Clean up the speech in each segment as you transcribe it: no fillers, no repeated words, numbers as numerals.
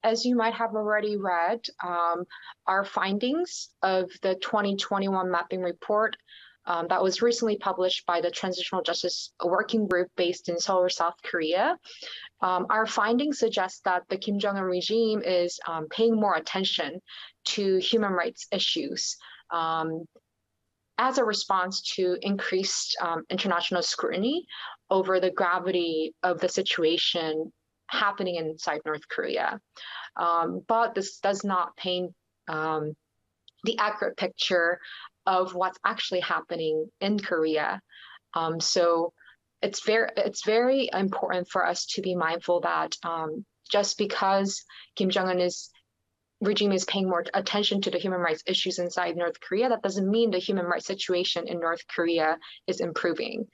As you might have already read, our findings of the 2021 mapping report that was recently published by the Transitional Justice Working Group based in Seoul, South Korea. Our findings suggest that the Kim Jong-un regime is paying more attention to human rights issues as a response to increased international scrutiny over the gravity of the situation happening inside North Korea. But this does not paint the accurate picture of what's actually happening in Korea. So it's very important for us to be mindful that just because Kim Jong-un's regime is paying more attention to the human rights issues inside North Korea, that doesn't mean the human rights situation in North Korea is improving.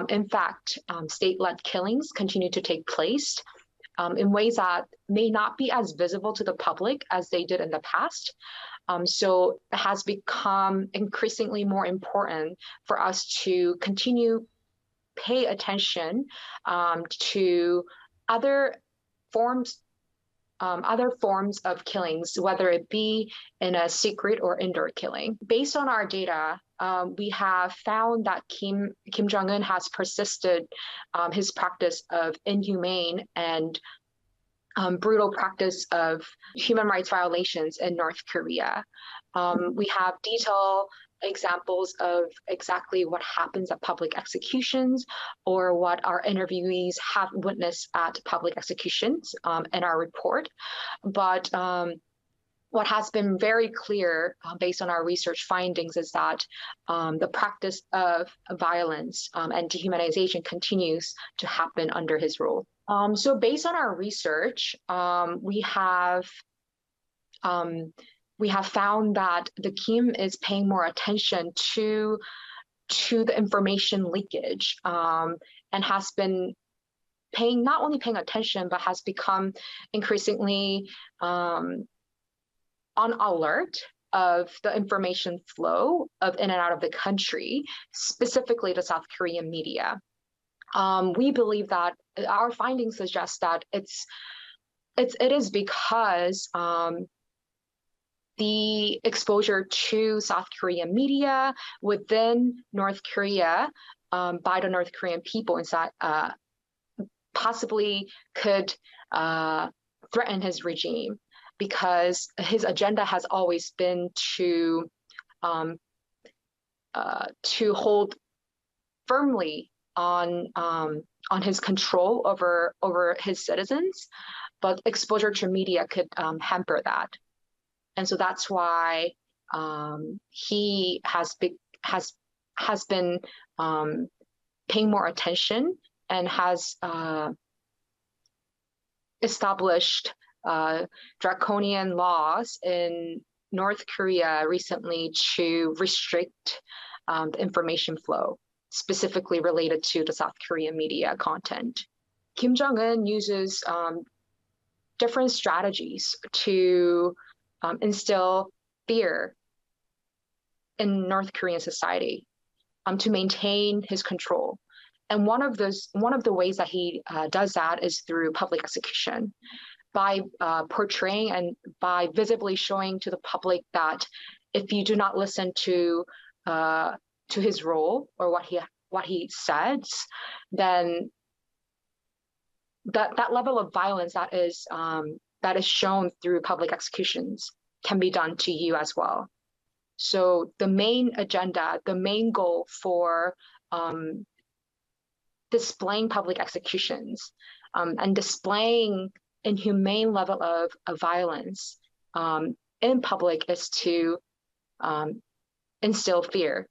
In fact, state-led killings continue to take place in ways that may not be as visible to the public as they did in the past. So it has become increasingly more important for us to continue pay attention to other forms of killings, whether it be in a secret or indoor killing. Based on our data, we have found that Kim Jong-un has persisted his practice of inhumane and brutal practice of human rights violations in North Korea. We have detailed examples of exactly what happens at public executions or what our interviewees have witnessed at public executions in our report. But what has been very clear based on our research findings is that the practice of violence and dehumanization continues to happen under his rule. So based on our research, we have found that the Kim is paying more attention to the information leakage and has been not only paying attention, but has become increasingly on alert of the information flow of in and out of the country, specifically the South Korean media. We believe that our findings suggest that it is because the exposure to South Korean media within North Korea by the North Korean people inside possibly could threaten his regime, because his agenda has always been to hold firmly on his control over his citizens, but exposure to media could hamper that. And so that's why he has been paying more attention and has established draconian laws in North Korea recently to restrict the information flow, specifically related to the South Korean media content. Kim Jong-un uses different strategies to instill fear in North Korean society to maintain his control. And one of the ways that he does that is through public execution, by portraying and by visibly showing to the public that if you do not listen to his role or what he says, then that level of violence that is shown through public executions can be done to you as well. So the main agenda, the main goal for displaying public executions and displaying inhumane level of violence in public is to instill fear.